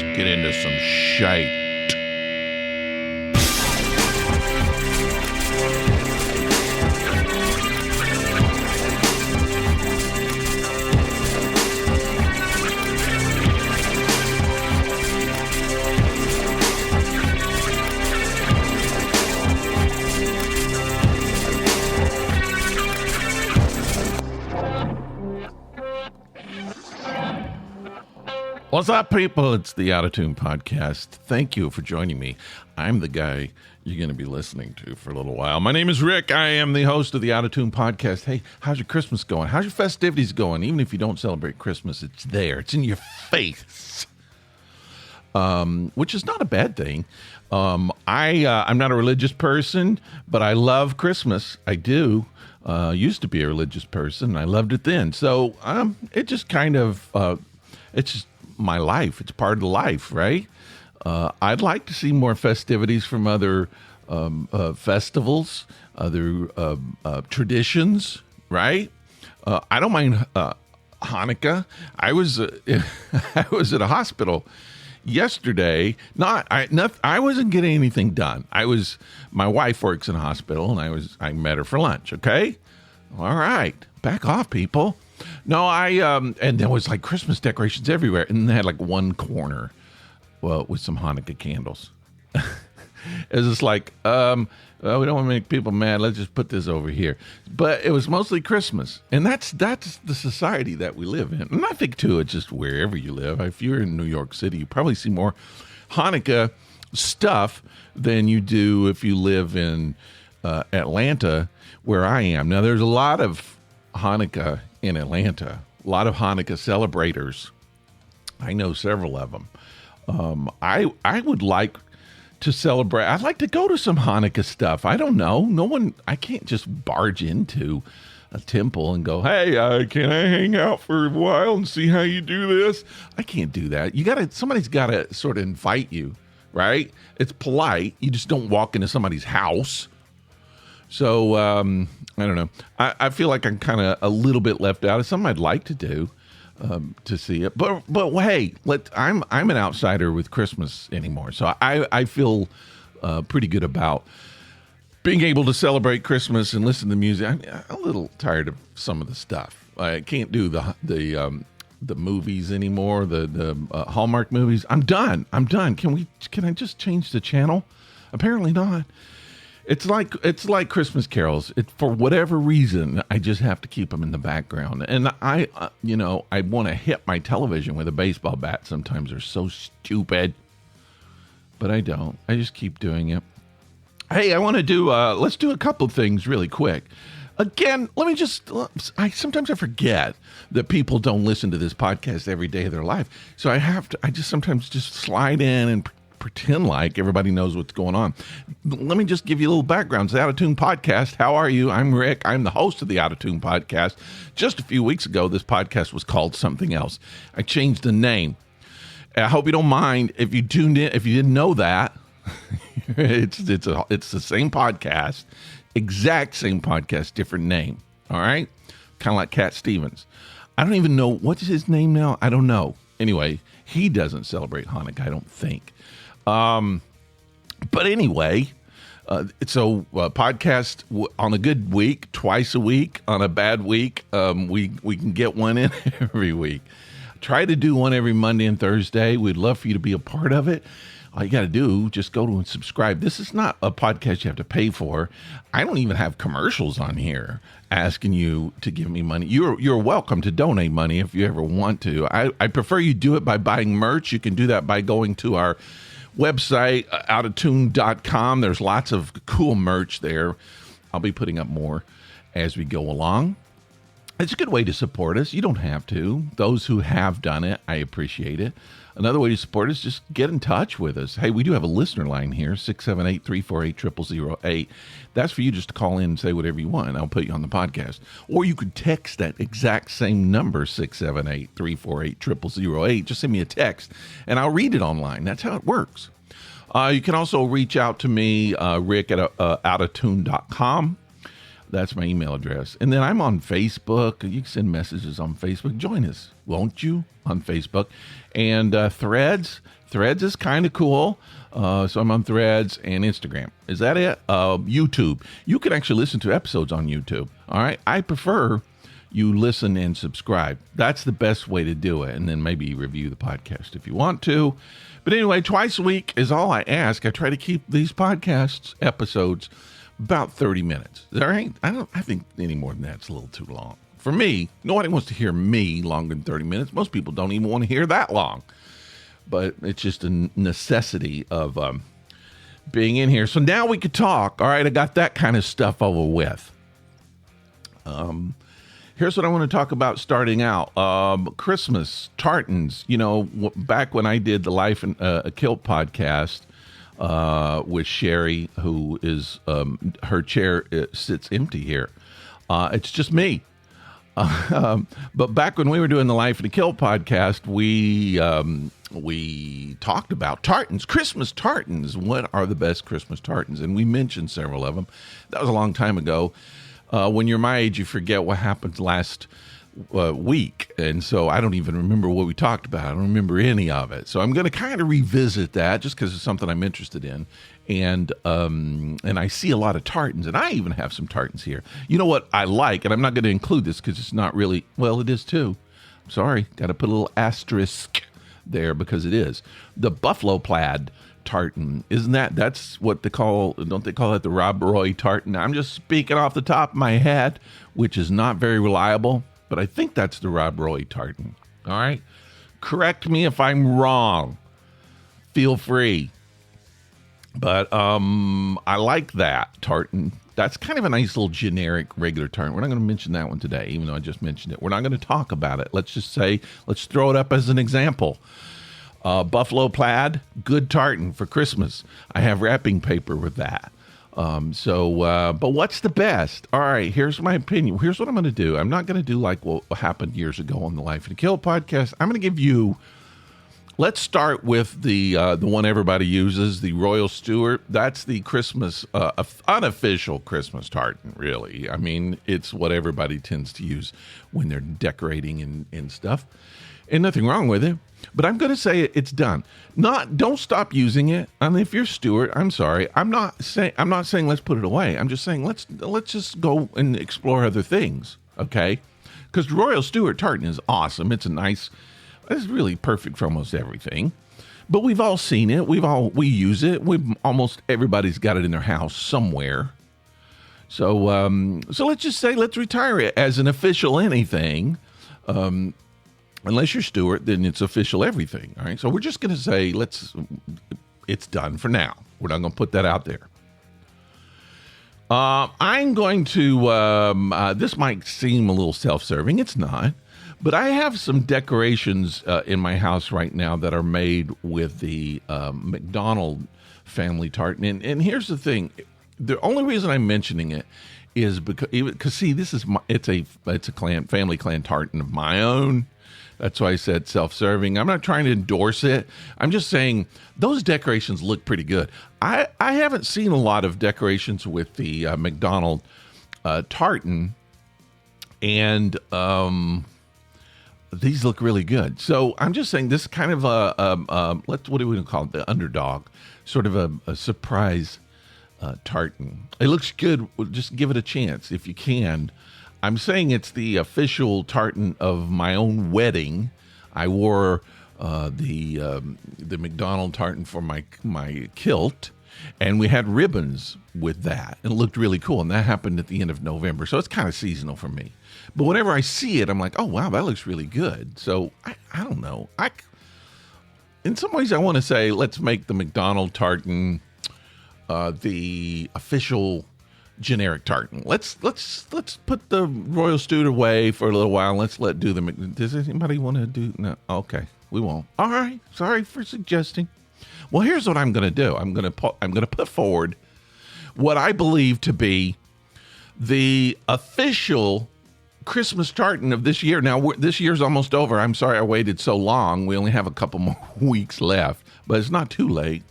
get into some shite. What's up, people? It's the Out of Tune Podcast. Thank you for joining me. I'm the guy you're going to be listening to for a little while. My name is Rick. I am the host of the Out of Tune Podcast. Hey, how's your Christmas going? How's your festivities going? Even if you don't celebrate Christmas, it's there. It's in your face, which is not a bad thing. I'm not a religious person, but I love Christmas. I do. Used to be a religious person. I loved it then. So it just kind of, it's just my life. It's part of the life, right? I'd like to see more festivities from other festivals, other traditions, right? I don't mind Hanukkah. I was I was at a hospital yesterday. I wasn't getting anything done. My wife works in a hospital, and I met her for lunch. Okay, all right, back off, people. No, and there was like Christmas decorations everywhere, and they had like one corner, well, with some Hanukkah candles. It was just like, we don't want to make people mad. Let's just put this over here. But it was mostly Christmas, and that's the society that we live in. And I think too, it's just wherever you live. If you're in New York City, you probably see more Hanukkah stuff than you do if you live in Atlanta, where I am. Now, there's a lot of Hanukkah in Atlanta, a lot of Hanukkah celebrators. I know several of them. I would like to celebrate. I'd like to go to some Hanukkah stuff. I don't know. I can't just barge into a temple and go, hey, can I hang out for a while and see how you do this? I can't do that. Somebody's got to sort of invite you, right? It's polite. You just don't walk into somebody's house. So, I don't know. I feel like I'm kind of a little bit left out. It's something I'd like to do, to see it. But hey, I'm an outsider with Christmas anymore. So I feel pretty good about being able to celebrate Christmas and listen to music. I'm a little tired of some of the stuff. I can't do the movies anymore, the Hallmark movies. I'm done. Can I just change the channel? Apparently not. It's like Christmas carols. For whatever reason, I just have to keep them in the background. And I want to hit my television with a baseball bat. Sometimes they're so stupid, but I don't. I just keep doing it. Hey, I want to do. Let's do a couple of things really quick. Again, sometimes I forget that people don't listen to this podcast every day of their life. So I just sometimes slide in and pretend like everybody knows what's going on. Let me just give you a little background. It's the Out of Tune Podcast. How are you? I'm Rick. I'm the host of the Out of Tune Podcast. Just a few weeks ago, this podcast was called something else. I changed the name. I hope you don't mind if you tuned in. If you didn't know that, it's the same podcast, exact same podcast, different name. All right, kind of like Cat Stevens. I don't even know what's his name now. I don't know. Anyway, he doesn't celebrate Hanukkah, I don't think. But anyway, podcast on a good week, twice a week. On a bad week, we can get one in every week. Try to do one every Monday and Thursday. We'd love for you to be a part of it. All you got to do, just go to and subscribe. This is not a podcast you have to pay for. I don't even have commercials on here asking you to give me money. You're welcome to donate money if you ever want to. I prefer you do it by buying merch. You can do that by going to our website, outoftune.com. There's lots of cool merch there. I'll be putting up more as we go along. It's a good way to support us. You don't have to. Those who have done it, I appreciate it. Another way to support us, just get in touch with us. Hey, we do have a listener line here, 678-348-0008. That's for you just to call in and say whatever you want, and I'll put you on the podcast. Or you could text that exact same number, 678-348-0008. Just send me a text, and I'll read it online. That's how it works. You can also reach out to me, Rick, at outoftune.com. That's my email address. And then I'm on Facebook. You can send messages on Facebook. Join us, won't you, on Facebook. And Threads. Threads is kind of cool. So I'm on Threads and Instagram. Is that it? YouTube. You can actually listen to episodes on YouTube. All right. I prefer you listen and subscribe. That's the best way to do it. And then maybe review the podcast if you want to. But anyway, twice a week is all I ask. I try to keep these podcasts episodes about 30 minutes. I think any more than that's a little too long. For me, nobody wants to hear me longer than 30 minutes. Most people don't even want to hear that long. But it's just a necessity of being in here. So now we could talk. All right, I got that kind of stuff over with. Here's what I want to talk about starting out. Christmas, tartans. You know, back when I did the Life and a Kilt podcast with Sherry, who is, her chair sits empty here. It's just me. But back when we were doing the Life and a Kilt podcast, we talked about tartans, Christmas tartans. What are the best Christmas tartans? And we mentioned several of them. That was a long time ago. When you're my age, you forget what happened last week. And so I don't even remember what we talked about. I don't remember any of it. So I'm going to kind of revisit that just because it's something I'm interested in. And I see a lot of tartans, and I even have some tartans here. You know what I like, and I'm not going to include this because it's not really, well, it is too. Sorry, got to put a little asterisk there because it is. The buffalo plaid tartan, isn't that's what they call, don't they call it the Rob Roy tartan? I'm just speaking off the top of my head, which is not very reliable, but I think that's the Rob Roy tartan. All right, correct me if I'm wrong, feel free. But I like that tartan. That's kind of a nice little generic regular tartan. We're not going to mention that one today, even though I just mentioned it. We're not going to talk about it. Let's just say, let's throw it up as an example. Buffalo plaid, good tartan for Christmas. I have wrapping paper with that. But what's the best? All right, here's my opinion. Here's what I'm going to do. I'm not going to do like what happened years ago on the Life and Kill podcast. I'm going to give you, let's start with the one everybody uses, the Royal Stewart. That's the Christmas, unofficial Christmas tartan, really. I mean, it's what everybody tends to use when they're decorating and stuff. And nothing wrong with it. But I'm going to say it's done. Don't stop using it. I mean, if you're Stewart, I'm sorry. I'm not saying let's put it away. I'm just saying let's just go and explore other things, okay? Because Royal Stewart tartan is awesome. It's it's really perfect for almost everything. But we've all seen it. We use it. Almost everybody's got it in their house somewhere. So let's just say let's retire it as an official anything. Unless you're Stewart, then it's official everything. All right. So we're just going to say it's done for now. We're not going to put that out there. I'm going to, this might seem a little self-serving. It's not. But I have some decorations in my house right now that are made with the McDonald family tartan. And here's the thing. The only reason I'm mentioning it is because see, this is it's a family clan tartan of my own. That's why I said self-serving. I'm not trying to endorse it. I'm just saying those decorations look pretty good. I haven't seen a lot of decorations with the McDonald tartan, and these look really good. So I'm just saying this is kind of what do we call it? The underdog, sort of a surprise tartan. It looks good. Just give it a chance if you can. I'm saying it's the official tartan of my own wedding. I wore the McDonald tartan for my kilt, and we had ribbons with that. It looked really cool, and that happened at the end of November, so it's kind of seasonal for me. But whenever I see it, I'm like, oh, wow, that looks really good. So I don't know. In some ways, I want to say let's make the McDonald tartan the official generic tartan. Let's put the Royal Stewart away for a little while. Let's do the. Does anybody want to do? No. Okay, we won't. All right. Sorry for suggesting. Well, here's what I'm going to do. I'm going to put forward what I believe to be the official Christmas tartan of this year. Now, this year's almost over. I'm sorry I waited so long. We only have a couple more weeks left, but it's not too late.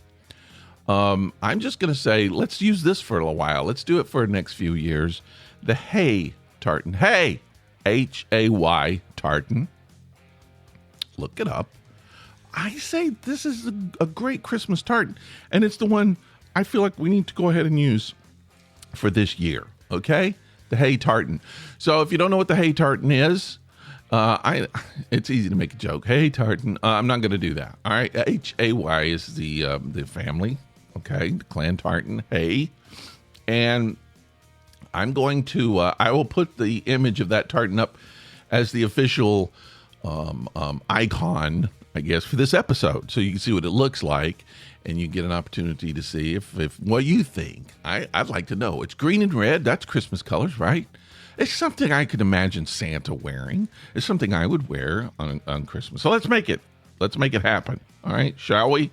I'm just going to say, let's use this for a little while. Let's do it for the next few years. the hay tartan. Hay, Hay, tartan. Look it up. I say this is a great Christmas tartan, and it's the one I feel like we need to go ahead and use for this year, okay? The hay tartan. So if you don't know what the hay tartan is, it's easy to make a joke. Hey, tartan. I'm not going to do that. All right, Hay is the family, okay? The clan tartan, hay, and I'm going to. I will put the image of that tartan up as the official icon, I guess, for this episode, so you can see what it looks like, and you get an opportunity to see if what you think. I'd like to know. It's green and red. That's Christmas colors, right? It's something I could imagine Santa wearing. It's something I would wear on Christmas. So let's make it. Let's make it happen. All right, shall we?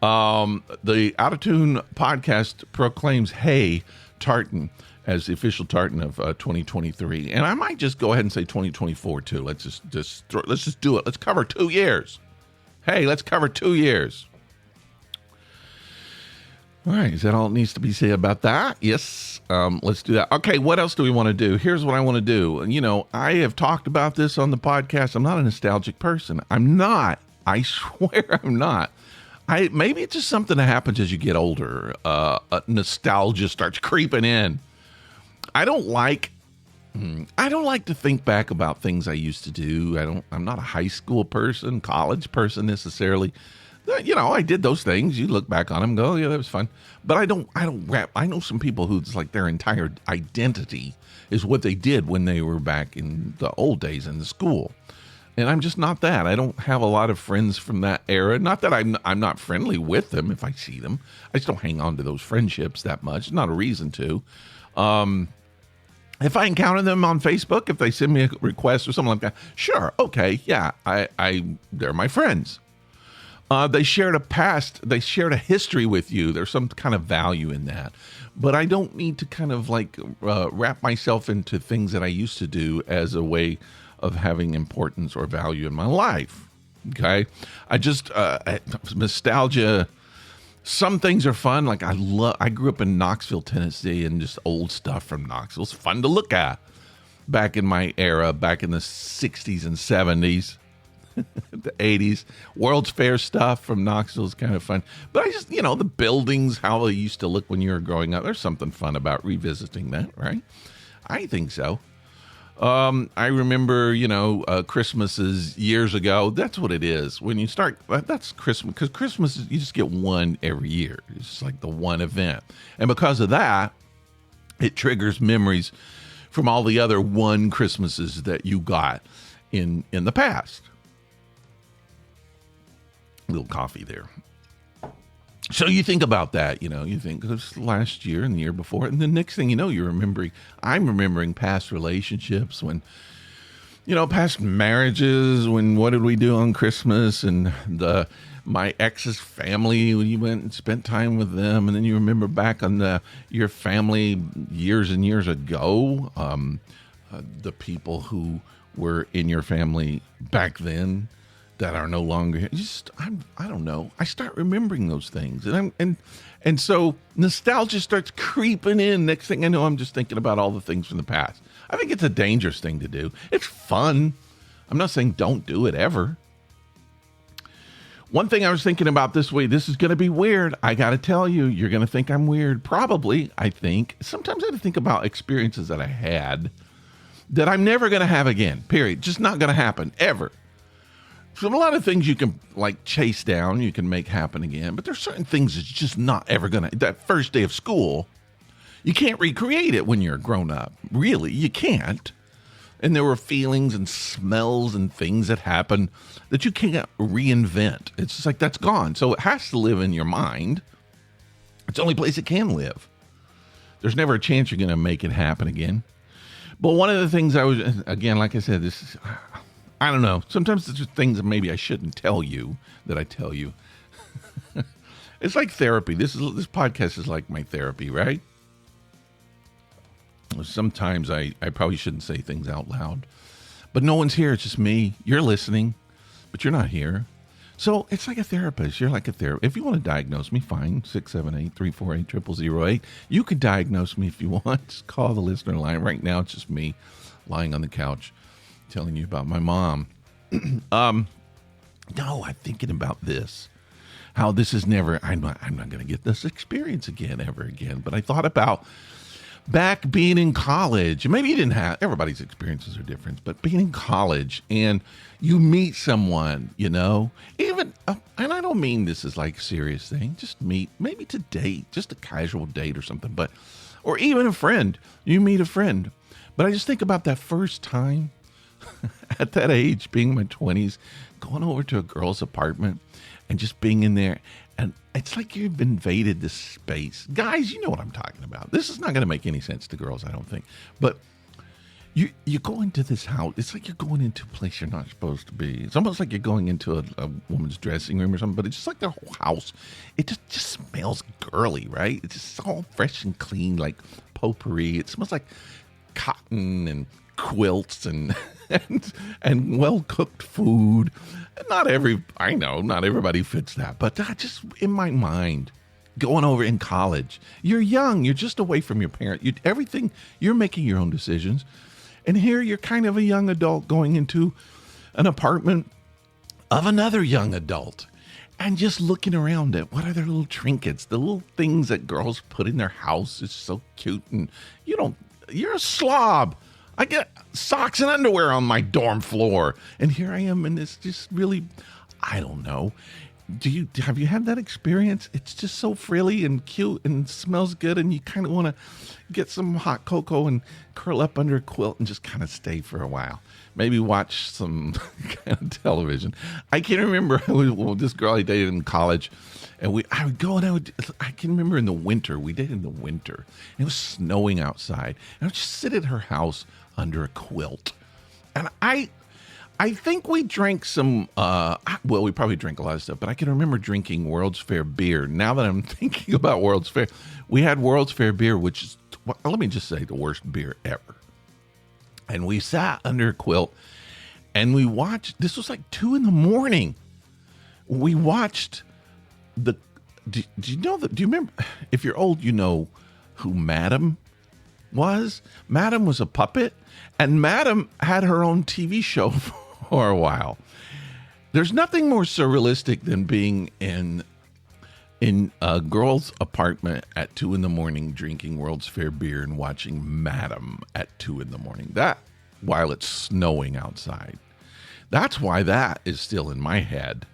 The Out of Tune podcast proclaims hay tartan as the official tartan of 2023, and I might just go ahead and say 2024 too. Let's just do it. Let's cover 2 years. Hey, let's cover 2 years. All right, is that all it needs to be said about that? Yes, let's do that. Okay, what else do we want to do? Here's what I want to do. You know, I have talked about this on the podcast. I'm not a nostalgic person. I'm not. I swear I'm not. Maybe it's just something that happens as you get older. Nostalgia starts creeping in. I don't like to think back about things I used to do. I'm not a high school person, college person necessarily. You know, I did those things. You look back on them and go, oh, yeah, that was fun. But I don't rap. I know some people who's like their entire identity is what they did when they were back in the old days in the school. And I'm just not that. I don't have a lot of friends from that era. Not that I'm not friendly with them if I see them. I just don't hang on to those friendships that much. Not a reason to. If I encounter them on Facebook, if they send me a request or something like that, sure, okay, yeah, they're my friends. They shared a past, they shared a history with you. There's some kind of value in that. But I don't need to kind of like wrap myself into things that I used to do as a way of having importance or value in my life. Okay? I just, nostalgia, some things are fun. Like I grew up in Knoxville, Tennessee, and just old stuff from Knoxville. It's fun to look at. Back in my era, back in the 60s and 70s. The 80s, World's Fair stuff from Knoxville is kind of fun. But I just, the buildings, how they used to look when you were growing up, there's something fun about revisiting that, right? I think so. I remember, Christmases years ago. That's what it is. When you start, that's Christmas. Because Christmas, you just get one every year. It's just like the one event. And because of that, it triggers memories from all the other one Christmases that you got in the past. Little coffee there. So you think about that, you think this last year and the year before, and the next thing you know, I'm remembering past relationships when, past marriages, when what did we do on Christmas, and my ex's family, when you went and spent time with them, and then you remember back on your family years and years ago, the people who were in your family back then that are no longer here. I don't know. I start remembering those things, and so nostalgia starts creeping in. Next thing I know, I'm just thinking about all the things from the past. I think it's a dangerous thing to do. It's fun. I'm not saying don't do it ever. One thing I was thinking about this week, this is going to be weird. I got to tell you, you're going to think I'm weird. Probably, I think. Sometimes I think about experiences that I had that I'm never going to have again, period. Just not going to happen, ever. So a lot of things you can like chase down, you can make happen again, but there's certain things that's just not ever gonna. That first day of school, you can't recreate it when you're grown up. Really, you can't. And there were feelings and smells and things that happen that you can't reinvent. It's just like that's gone. So it has to live in your mind. It's the only place it can live. There's never a chance you're gonna make it happen again. But one of the things like I said, this is. I don't know. Sometimes there's just things that maybe I shouldn't tell you that I tell you. It's like therapy. This podcast is like my therapy, right? Sometimes I probably shouldn't say things out loud. But no one's here. It's just me. You're listening, but you're not here. So it's like a therapist. You're like a therapist. If you want to diagnose me, fine. 678-348-0008. You can diagnose me if you want. Just call the listener line. Right now, it's just me lying on the couch telling you about my mom. No, I'm thinking about this. How this is never, I'm not going to get this experience again, ever again. But I thought about back being in college. Maybe you didn't have, everybody's experiences are different, but being in college and you meet someone, even, and I don't mean this is like a serious thing, just meet, maybe to date, just a casual date or something, or even a friend, you meet a friend. But I just think about that first time at that age, being in my 20s, going over to a girl's apartment and just being in there. And it's like you've invaded this space. Guys, you know what I'm talking about. This is not going to make any sense to girls, I don't think. But you go into this house. It's like you're going into a place you're not supposed to be. It's almost like you're going into a woman's dressing room or something. But it's just like the whole house. It just smells girly, right? It's just all fresh and clean, like potpourri. It smells like cotton and quilts and and well-cooked food. Not everybody fits that, but just in my mind, going over in college, you're young, you're just away from your parent, you're making your own decisions, and here you're kind of a young adult going into an apartment of another young adult, and just looking around at what are their little trinkets, the little things that girls put in their house. It's so cute, and you're a slob. I get socks and underwear on my dorm floor. And here I am, and it's just really, I don't know. Have you had that experience? It's just so frilly and cute and smells good, and you kind of want to get some hot cocoa and curl up under a quilt and just kind of stay for a while. Maybe watch some kind of television. I can remember this girl I dated in college, and I would go and I can remember in the winter, we dated in the winter, and it was snowing outside, and I would just sit at her house under a quilt. And I think we drank some, we probably drank a lot of stuff, but I can remember drinking World's Fair beer. Now that I'm thinking about World's Fair, we had World's Fair beer, which is, let me just say, the worst beer ever. And we sat under a quilt and we watched, this was like 2 a.m. We watched do you remember, if you're old, you know who Madam was? Madam was a puppet, and Madam had her own TV show for a while. There's nothing more surrealistic than being in a girl's apartment at 2 a.m. drinking World's Fair beer and watching Madam at 2 a.m. That while it's snowing outside. That's why that is still in my head.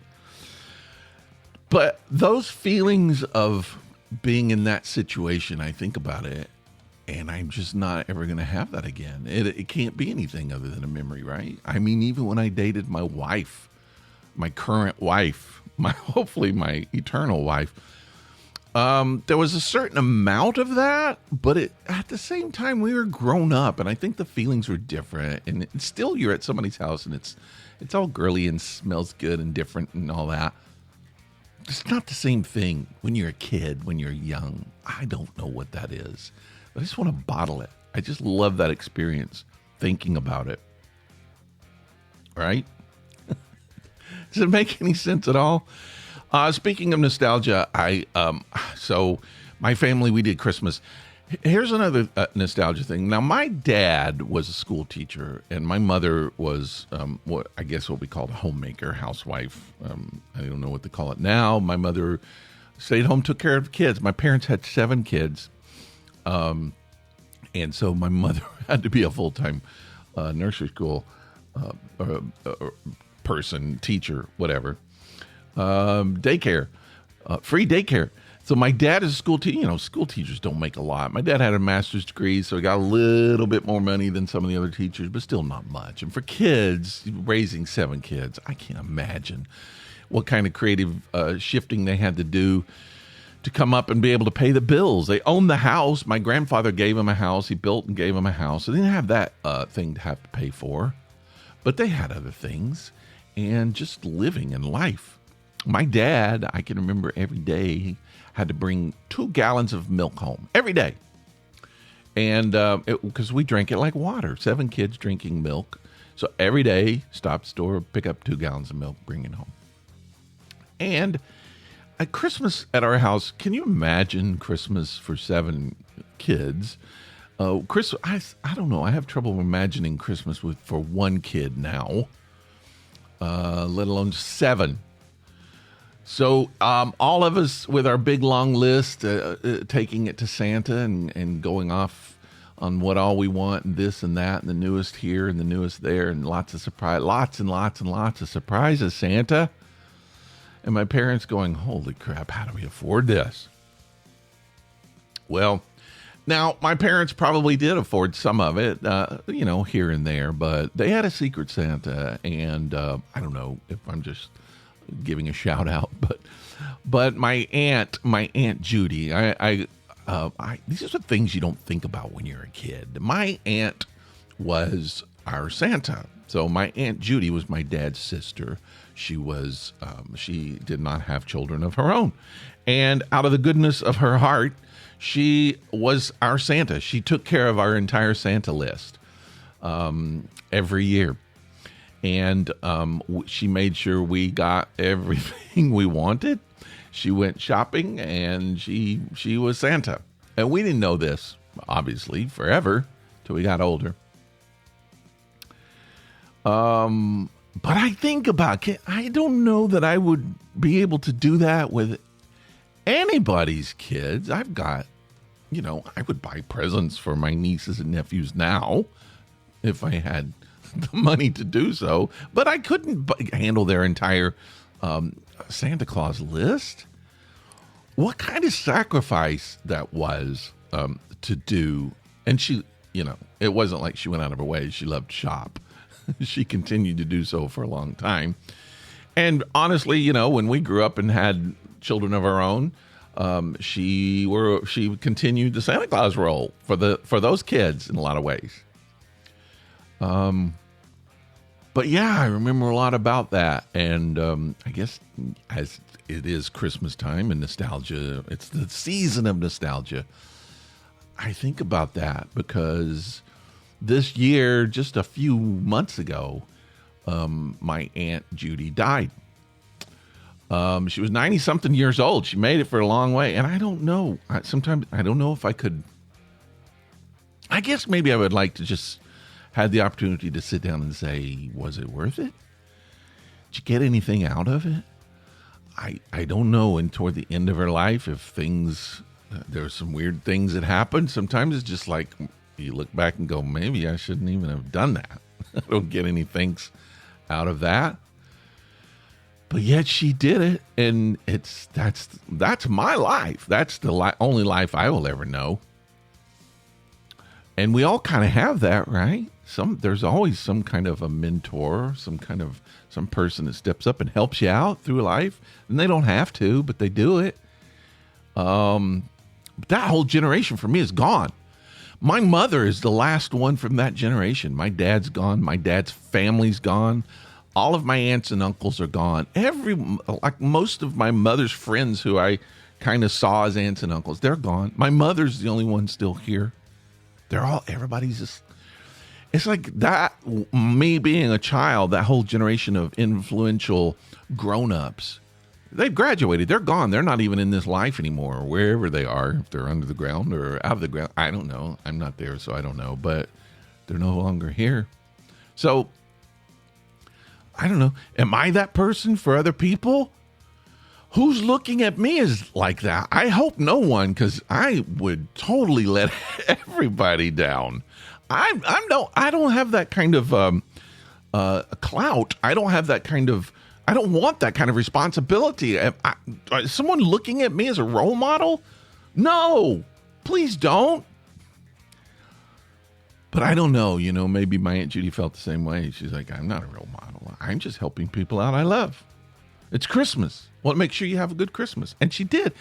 But those feelings of being in that situation, I think about it, and I'm just not ever going to have that again. It can't be anything other than a memory, right? I mean, even when I dated my wife, my current wife, hopefully my eternal wife, there was a certain amount of that, but at the same time, we were grown up, and I think the feelings were different. And still, you're at somebody's house, and it's all girly and smells good and different and all that. It's not the same thing when you're a kid, when you're young. I don't know what that is. I just want to bottle it. I just love that experience, thinking about it. Right? Does it make any sense at all? Speaking of nostalgia, so my family, we did Christmas. Here's another nostalgia thing. Now, my dad was a school teacher, and my mother was what we call a homemaker, housewife. I don't know what they call it now. My mother stayed home, took care of the kids. My parents had 7 kids. And so my mother had to be a full-time nursery school person, teacher, whatever. Daycare, free daycare. So my dad is a school teacher. School teachers don't make a lot. My dad had a master's degree, so he got a little bit more money than some of the other teachers, but still not much. And for kids, raising 7 kids, I can't imagine what kind of creative shifting they had to do to come up and be able to pay the bills. They owned the house. My grandfather gave him a house. He built and gave him a house. So they didn't have that thing to have to pay for. But they had other things and just living in life. My dad, I can remember every day, had to bring 2 gallons of milk home every day. And because we drank it like water, 7 kids drinking milk. So every day, stop at the store, pick up 2 gallons of milk, bring it home. And at Christmas at our house, can you imagine Christmas for 7 kids? I don't know. I have trouble imagining Christmas for 1 kid now, let alone 7. So all of us with our big long list, taking it to Santa and going off on what all we want and this and that and the newest here and the newest there and lots of surprise, lots and lots and lots of surprises, Santa. And my parents going, holy crap, how do we afford this? Well, now my parents probably did afford some of it, here and there, but they had a Secret Santa, and I don't know if I'm just giving a shout out, but my aunt Judy, these are the things you don't think about when you're a kid. My aunt was our Santa. So my Aunt Judy was my dad's sister. She did not have children of her own. And out of the goodness of her heart, she was our Santa. She took care of our entire Santa list every year. And she made sure we got everything we wanted. She went shopping, and she was Santa. And we didn't know this, obviously, forever, till we got older. But I think about it, I don't know that I would be able to do that with anybody's kids. I've got, I would buy presents for my nieces and nephews now if I had the money to do so, but I couldn't handle their entire Santa Claus list. What kind of sacrifice that was to do. And she, it wasn't like she went out of her way. She loved to shop. She continued to do so for a long time. And honestly, when we grew up and had children of our own, she continued the Santa Claus role for those kids in a lot of ways. But yeah, I remember a lot about that. And I guess as it is Christmas time and nostalgia, it's the season of nostalgia. I think about that because this year, just a few months ago, my Aunt Judy died. She was 90-something years old. She made it for a long way. And I don't know. Sometimes I don't know if I could. I guess maybe I would like to just have the opportunity to sit down and say, was it worth it? Did you get anything out of it? I don't know. And toward the end of her life, if there's some weird things that happened, sometimes it's just like, you look back and go, maybe I shouldn't even have done that. I don't get any thanks out of that. But yet she did it, and that's my life. That's the only life I will ever know. And we all kind of have that, right? There's always some kind of a mentor, some person that steps up and helps you out through life. And they don't have to, but they do it. But that whole generation for me is gone. My mother is the last one from that generation. My dad's gone. My dad's family's gone. All of my aunts and uncles are gone. Like most of my mother's friends who I kind of saw as aunts and uncles, they're gone. My mother's the only one still here. Everybody's just, it's like that, me being a child, that whole generation of influential grown-ups, they've graduated. They're gone. They're not even in this life anymore, or wherever they are, if they're under the ground or out of the ground. I don't know. I'm not there, so I don't know. But they're no longer here. So, I don't know. Am I that person for other people? Who's looking at me as like that? I hope no one, because I would totally let everybody down. I don't have that kind of clout. I don't have that kind of. I don't want that kind of responsibility. Is someone looking at me as a role model? No, please don't. But I don't know, maybe my Aunt Judy felt the same way. She's like, I'm not a role model. I'm just helping people out I love. It's Christmas. Well, make sure you have a good Christmas. And she did.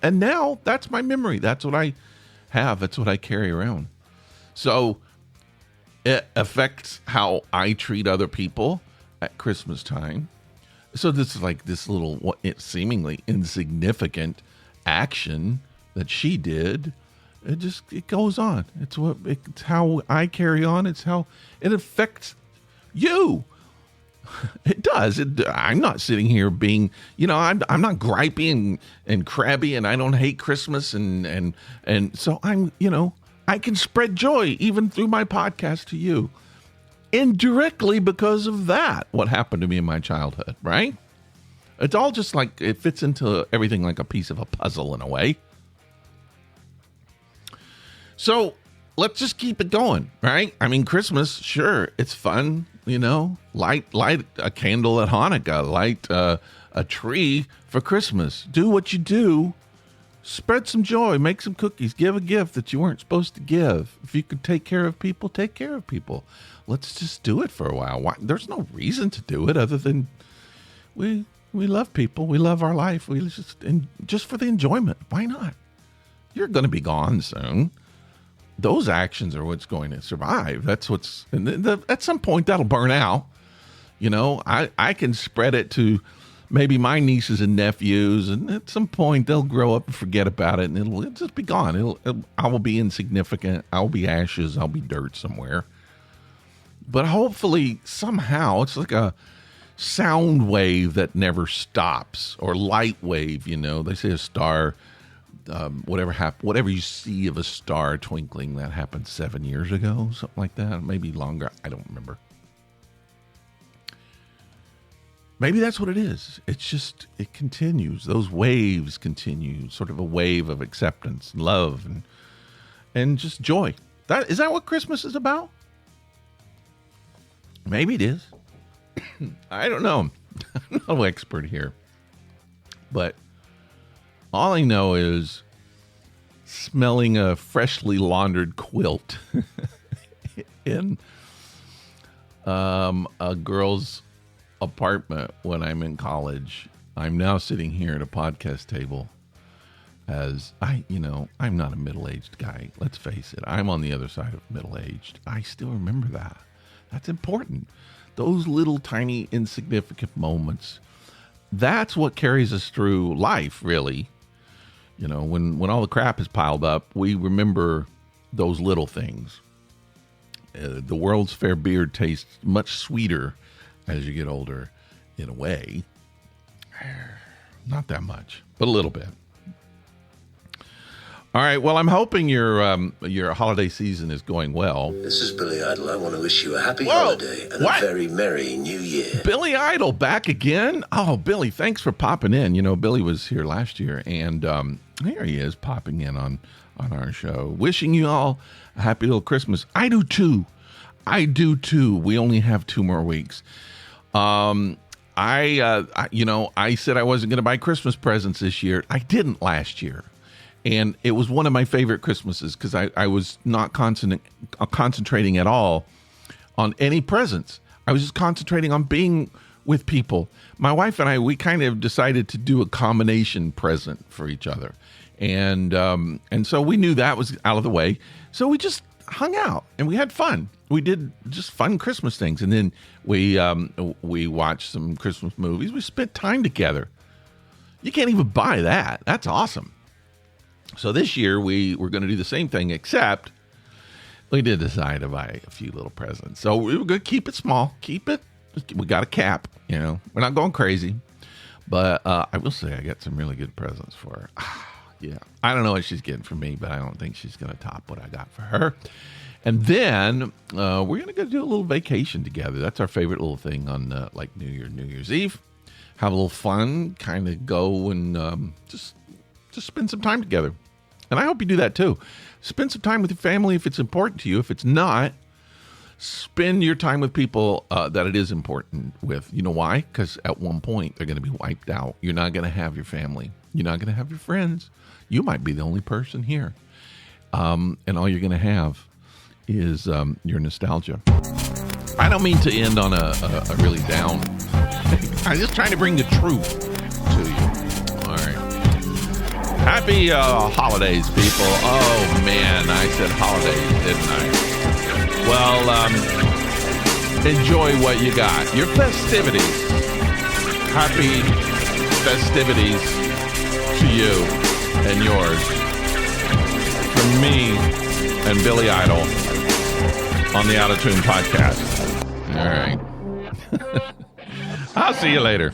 And now that's my memory. That's what I have. That's what I carry around. So it affects how I treat other people at Christmas time. So this is like this little seemingly insignificant action that she did. It goes on. It's how I carry on. It's how it affects you. It does. I'm not sitting here being, I'm not gripey and crabby, and I don't hate Christmas, and so I can spread joy even through my podcast to you, indirectly because of that. What happened to me in my childhood, right? It's all just like it fits into everything like a piece of a puzzle in a way. So let's just keep it going, right? I mean, Christmas, sure, it's fun, light a candle at Hanukkah, light a tree for Christmas. Do what you do. Spread some joy, make some cookies, give a gift that you weren't supposed to give. If you could take care of people, take care of people. Let's just do it for a while. Why? There's no reason to do it other than we love people. We love our life. Just for the enjoyment. Why not? You're going to be gone soon. Those actions are what's going to survive. That's what's, and at some point that'll burn out. I can spread it to maybe my nieces and nephews, and at some point they'll grow up and forget about it, and it'll just be gone. I will be insignificant. I'll be ashes. I'll be dirt somewhere. But hopefully somehow it's like a sound wave that never stops, or light wave. They say a star. Whatever you see of a star twinkling, that happened 7 years ago, something like that, maybe longer. I don't remember. Maybe that's what it is. It's just, it continues. Those waves continue, sort of a wave of acceptance, and love, and just joy. Is that what Christmas is about? Maybe it is. I don't know. I'm no expert here, but all I know is smelling a freshly laundered quilt in a girl's apartment when I'm in college. I'm now sitting here at a podcast table as I'm not a middle-aged guy. Let's face it. I'm on the other side of middle-aged. I still remember that. That's important. Those little tiny insignificant moments. That's what carries us through life, really. When all the crap is piled up, we remember those little things. The World's Fair beer tastes much sweeter as you get older, in a way. Not that much, but a little bit. All right. Well, I'm hoping your holiday season is going well. This is Billy Idol. I want to wish you a happy holiday and a very merry new year. Billy Idol back again? Oh, Billy, thanks for popping in. Billy was here last year, and here he is popping in on our show. Wishing you all a happy little Christmas. I do too. We only have 2 more weeks. I said I wasn't going to buy Christmas presents this year. I didn't last year. And it was one of my favorite Christmases because I was not concentrating at all on any presents. I was just concentrating on being with people. My wife and I, we kind of decided to do a combination present for each other. And so we knew that was out of the way. So we just hung out and we had fun. We did just fun Christmas things. And then we watched some Christmas movies. We spent time together. You can't even buy that. That's awesome. So this year we were going to do the same thing, except we did decide to buy a few little presents. So we were going to keep it small. We got a cap, We're not going crazy. But I will say I got some really good presents for her. Yeah. I don't know what she's getting from me, but I don't think she's going to top what I got for her. And then we're going to go do a little vacation together. That's our favorite little thing on New Year's Eve. Have a little fun, kind of go and just spend some time together. And I hope you do that too. Spend some time with your family if it's important to you. If it's not, spend your time with people that it is important with. You know why? Because at one point, they're going to be wiped out. You're not going to have your family. You're not going to have your friends. You might be the only person here. And all you're going to have is your nostalgia. I don't mean to end on a really down thing. I'm just trying to bring the truth to you. All right. Happy holidays, people. Oh, man, I said holidays, didn't I? Well, enjoy what you got. Your festivities. Happy festivities to you and yours. From me and Billy Idol on the Out of Tune podcast. All right. I'll see you later.